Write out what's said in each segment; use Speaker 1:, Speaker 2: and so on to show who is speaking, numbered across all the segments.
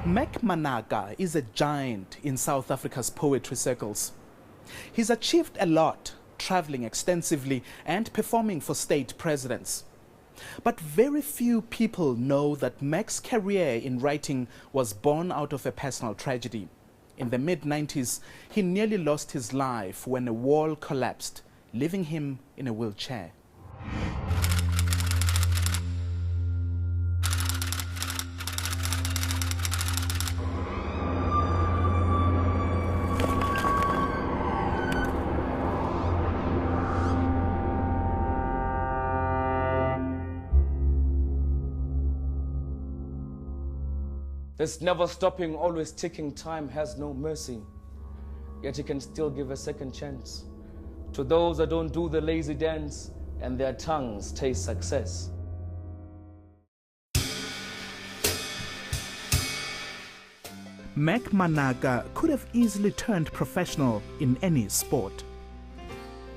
Speaker 1: Mak Manaka is a giant in South Africa's poetry circles. He's achieved a lot, traveling extensively and performing for state presidents. But very few people know that Mak's career in writing was born out of a personal tragedy. In the mid-90s, he nearly lost his life when a wall collapsed, leaving him in a wheelchair.
Speaker 2: This never stopping, always ticking time has no mercy. Yet he can still give a second chance to those that don't do the lazy dance and their tongues taste success.
Speaker 1: Mak Manaka could have easily turned professional in any sport.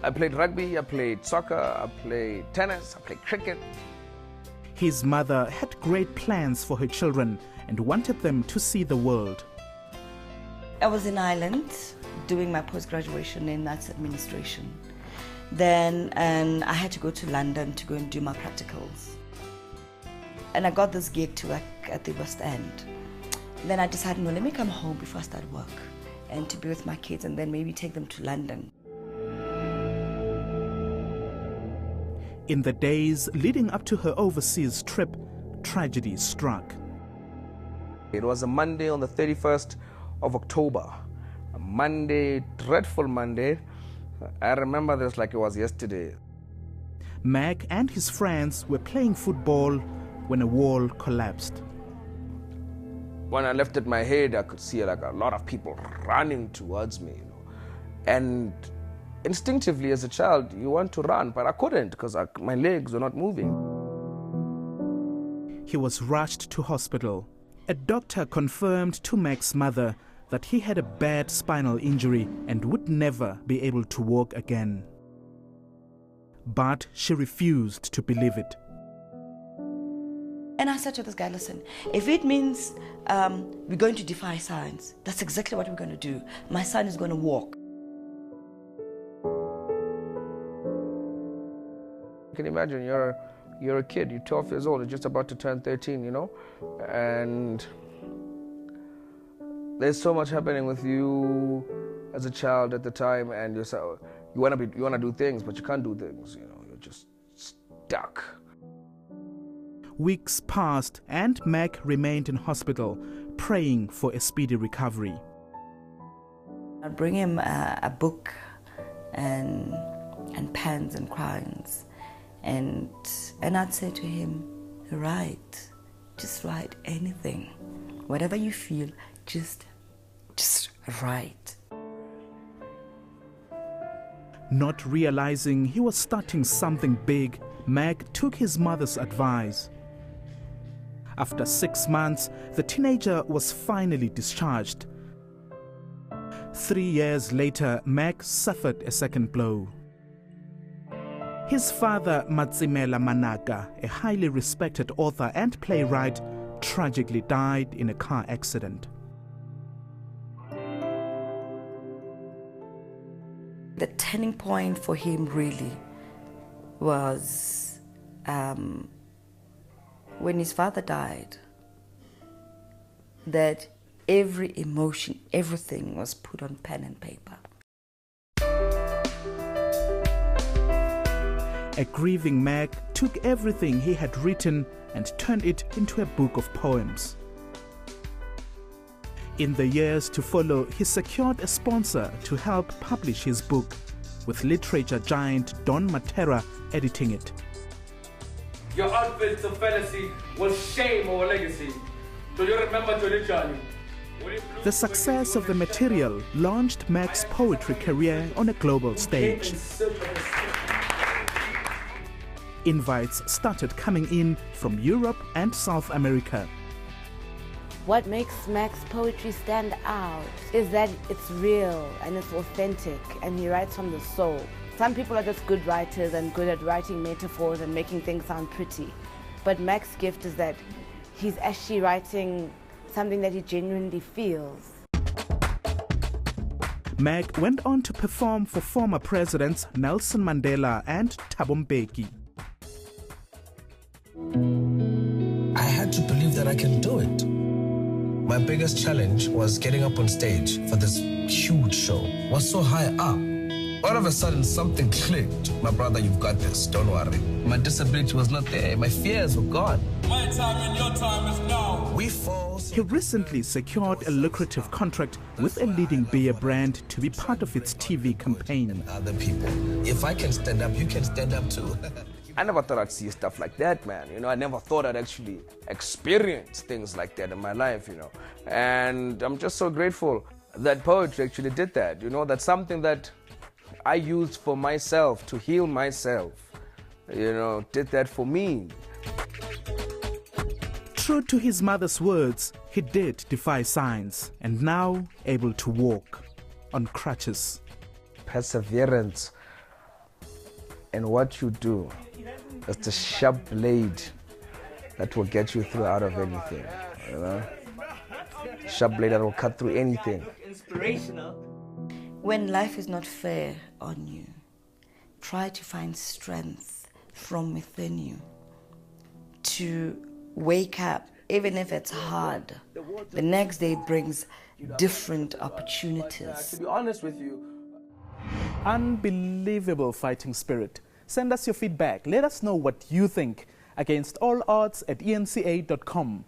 Speaker 2: I played rugby, I played soccer, I played tennis, I played cricket.
Speaker 1: His mother had great plans for her children and wanted them to see the world.
Speaker 3: I was in Ireland doing my post-graduation in arts administration. Then I had to go to London to go and do my practicals. And I got this gig to work at the West End. Then I decided, no, let me come home before I start work and to be with my kids and then maybe take them to London.
Speaker 1: In the days leading up to her overseas trip, tragedy struck.
Speaker 2: It was a Monday on the 31st of October. A Monday, dreadful Monday. I remember this like it was yesterday.
Speaker 1: Mak and his friends were playing football when a wall collapsed.
Speaker 2: When I lifted my head, I could see like a lot of people running towards me, And instinctively as a child, you want to run, but I couldn't because my legs were not moving.
Speaker 1: He was rushed to hospital. A doctor confirmed to Mak's mother that he had a bad spinal injury and would never be able to walk again. But she refused to believe it.
Speaker 3: And I said to this guy, listen, if it means we're going to defy science, that's exactly what we're going to do. My son is going to walk.
Speaker 2: You can imagine you're a kid, you're 12 years old, you're just about to turn 13, and there's so much happening with you as a child at the time, and you want to do things, but you can't do things, you're just stuck.
Speaker 1: Weeks passed and Mak remained in hospital, praying for a speedy recovery.
Speaker 3: I'd bring him a book and pens and crayons. And I'd say to him, write, just write anything. Whatever you feel, just write.
Speaker 1: Not realizing he was starting something big, Mak took his mother's advice. After 6 months, the teenager was finally discharged. 3 years later, Mak suffered a second blow. His father, Mak Manaka, a highly respected author and playwright, tragically died in a car accident.
Speaker 3: The turning point for him really was when his father died, that every emotion, everything was put on pen and paper.
Speaker 1: A grieving Mak took everything he had written and turned it into a book of poems. In the years to follow, he secured a sponsor to help publish his book, with literature giant Don Matera editing it.
Speaker 2: Your outfits of fallacy will shame our legacy. Do you remember Tony Johnny?
Speaker 1: The success of the material launched Mac's poetry career on a global stage. Invites started coming in from Europe and South America.
Speaker 4: What makes Mac's poetry stand out is that it's real and it's authentic, and he writes from the soul. Some people are just good writers and good at writing metaphors and making things sound pretty. But Mac's gift is that he's actually writing something that he genuinely feels.
Speaker 1: Mac went on to perform for former presidents Nelson Mandela and Thabo Mbeki.
Speaker 5: I had to believe that I can do it. My biggest challenge was getting up on stage for this huge show. It was so high up. All of a sudden, something clicked. My brother, you've got this, don't worry. My disability was not there. My fears were gone.
Speaker 6: My time and your time is now.
Speaker 5: We fall.
Speaker 1: He recently secured a lucrative contract with a leading beer brand to be part of its TV campaign.
Speaker 5: Other people. If I can stand up, you can stand up too.
Speaker 2: I never thought I'd see stuff like that, man. You know, I never thought I'd actually experience things like that in my life, you know. And I'm just so grateful that poetry actually did that. You know, that's something that I used for myself, to heal myself. You know, did that for me.
Speaker 1: True to his mother's words, he did defy science and now able to walk on crutches.
Speaker 2: Perseverance in what you do. It's the sharp blade that will get you through out of anything, you know? Sharp blade that will cut through anything.
Speaker 6: Inspirational.
Speaker 3: When life is not fair on you, try to find strength from within you to wake up, even if it's hard. The next day brings different opportunities.
Speaker 2: To be honest with you,
Speaker 1: Unbelievable fighting spirit. Send us your feedback. Let us know what you think. Against all odds at eNCA.com.